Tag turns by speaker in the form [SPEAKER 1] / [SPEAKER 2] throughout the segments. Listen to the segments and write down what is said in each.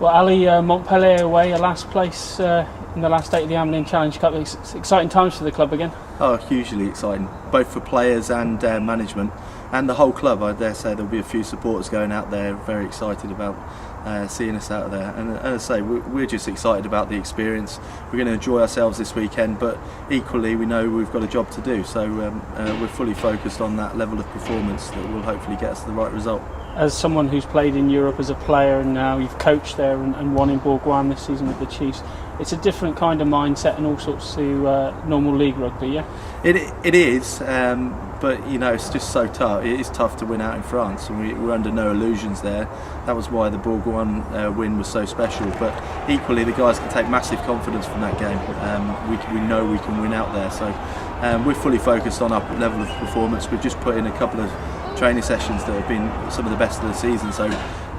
[SPEAKER 1] Well, Ali, Montpellier away, a last place in the last 8 of the Amlin Challenge Cup. It's exciting times for the club again.
[SPEAKER 2] Oh, hugely exciting, both for players and management and the whole club. I dare say there'll be a few supporters going out there very excited about seeing us out there. And as I say, we're just excited about the experience. We're going to enjoy ourselves this weekend, but equally we know we've got a job to do. So we're fully focused on that level of performance that will hopefully get us the right result.
[SPEAKER 1] As someone who's played in Europe as a player and now you've coached there and won in Bourgoin this season with the Chiefs, it's a different kind of mindset and all sorts to normal league rugby, yeah?
[SPEAKER 2] It is, but you know, it's just so tough. It is tough to win out in France, and we're under no illusions there. That was why the Bourgoin win was so special, but equally the guys can take massive confidence from that game. We know we can win out there, so we're fully focused on our level of performance. We've just put in a couple of training sessions that have been some of the best of the season, so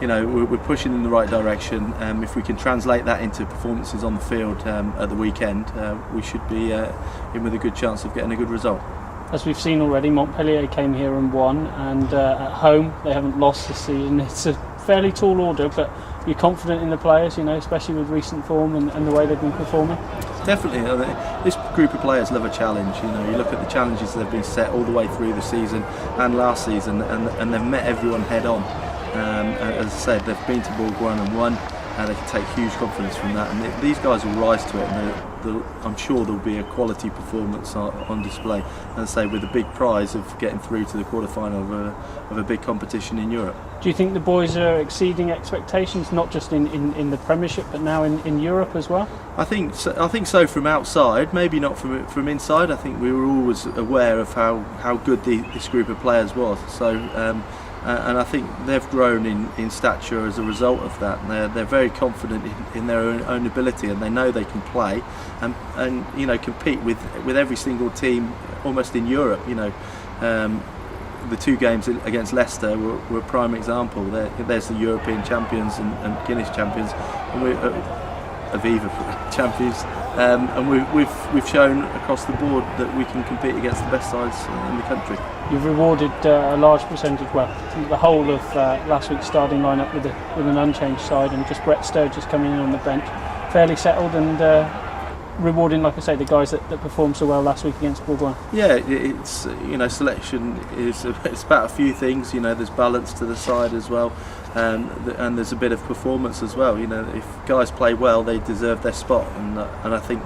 [SPEAKER 2] you know we're pushing in the right direction. If we can translate that into performances on the field at the weekend, we should be in with a good chance of getting a good result.
[SPEAKER 1] As we've seen already, Montpellier came here and won, and at home they haven't lost this season. It's a fairly tall order, but you're confident in the players, you know, especially with recent form and the way they've been performing?
[SPEAKER 2] Definitely. This group of players love a challenge. You know, you look at the challenges that have been set all the way through the season and last season, and they've met everyone head on. As I said, they've been to Bourgoin and won, and they can take huge confidence from that. And these guys will rise to it, and I'm sure there'll be a quality performance on display. As I say, with a big prize of getting through to the quarter-final of a big competition in Europe.
[SPEAKER 1] Do you think the boys are exceeding expectations, not just in the Premiership, but now in Europe as well?
[SPEAKER 2] I think so from outside, maybe not from inside. I think we were always aware of how good this group of players was. So. And I think they've grown in stature as a result of that. And they're very confident in their own ability, and they know they can play and you know compete with every single team almost in Europe. You know, the 2 games against Leicester were a prime example. There's the European champions and Guinness champions, and we're Aviva champions, and we've shown across the board that we can compete against the best sides in the country.
[SPEAKER 1] You've rewarded a large percentage, well, the whole of last week's starting lineup with an unchanged side, and just Brett Sturgis coming in on the bench, fairly settled and rewarding, like I say, the guys that performed so well last week against Bourgoin. Yeah,
[SPEAKER 2] it's you know, selection it's about a few things. You know, there's balance to the side as well, and there's a bit of performance as well. You know, if guys play well, they deserve their spot, and I think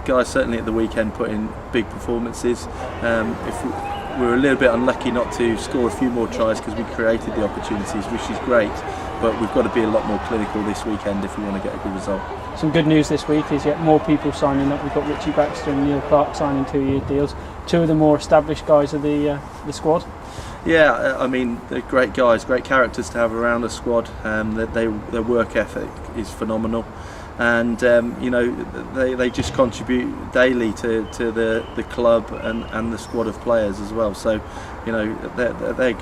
[SPEAKER 2] guys certainly at the weekend put in big performances. If we were a little bit unlucky not to score a few more tries because we created the opportunities, which is great, but we've got to be a lot more clinical this weekend if we want to get a good result.
[SPEAKER 1] Some good news this week is yet more people signing up. We've got Richie Baxter and Neil Clark signing 2-year deals, 2 of the more established guys of the squad.
[SPEAKER 2] Yeah, I mean, they're great guys, great characters to have around the squad. Their work ethic is phenomenal, and you know they just contribute daily to the club and the squad of players as well. So you know they're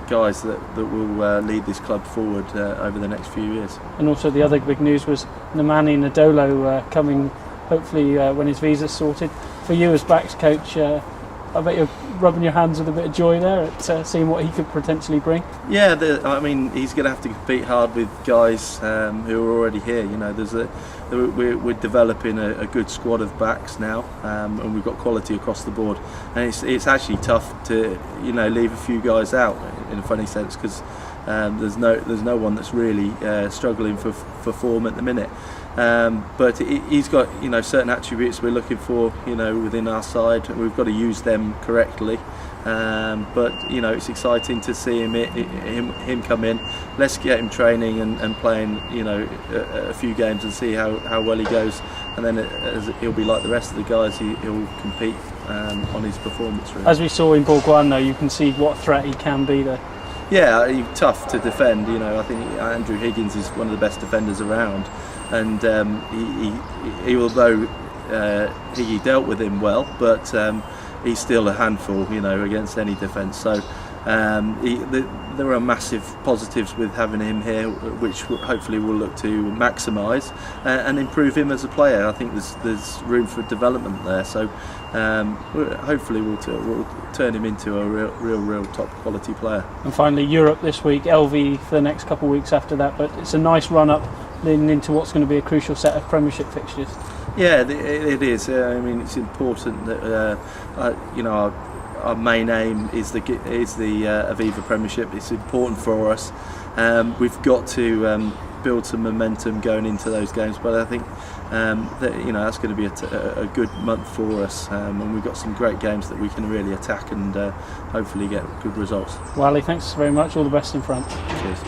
[SPEAKER 2] guys that will lead this club forward over the next few years. And
[SPEAKER 1] also the other big news was Nemani Nadolo coming hopefully when his visa's sorted. For you as backs coach, I bet you're rubbing your hands with a bit of joy there at seeing what he could potentially bring. Yeah,
[SPEAKER 2] I mean, he's going to have to compete hard with guys who are already here. You know, we're developing a good squad of backs now, and we've got quality across the board. And it's actually tough to leave a few guys out in a funny sense because there's no one that's really struggling for form at the minute. But he's got certain attributes we're looking for within our side. We've got to use them correctly. But it's exciting to see him come in. Let's get him training and playing a few games and see how well he goes, and then he'll be like the rest of the guys. He'll compete on his performance really. As we saw in Bourgoin though, you can see what threat he can be there. Yeah, he's tough to defend. I think Andrew Higgins is one of the best defenders around, and he although Higgy dealt with him well, but he's still a handful, against any defence. So there are massive positives with having him here, which hopefully we'll look to maximise and improve him as a player. I think there's room for development there. So hopefully we'll turn him into a real top quality player. And finally, Europe this week, LV for the next couple of weeks after that. But it's a nice run up
[SPEAKER 1] leading into what's going to be a crucial set of Premiership fixtures.
[SPEAKER 2] Yeah, it is. I mean, it's important that our main aim is the Aviva Premiership. It's important for us. We've got to build some momentum going into those games, but I think that's going to be a good month for us, and we've got some great games that we can really attack and hopefully get good results.
[SPEAKER 1] Wally, thanks very much. All the best in front.
[SPEAKER 2] Cheers.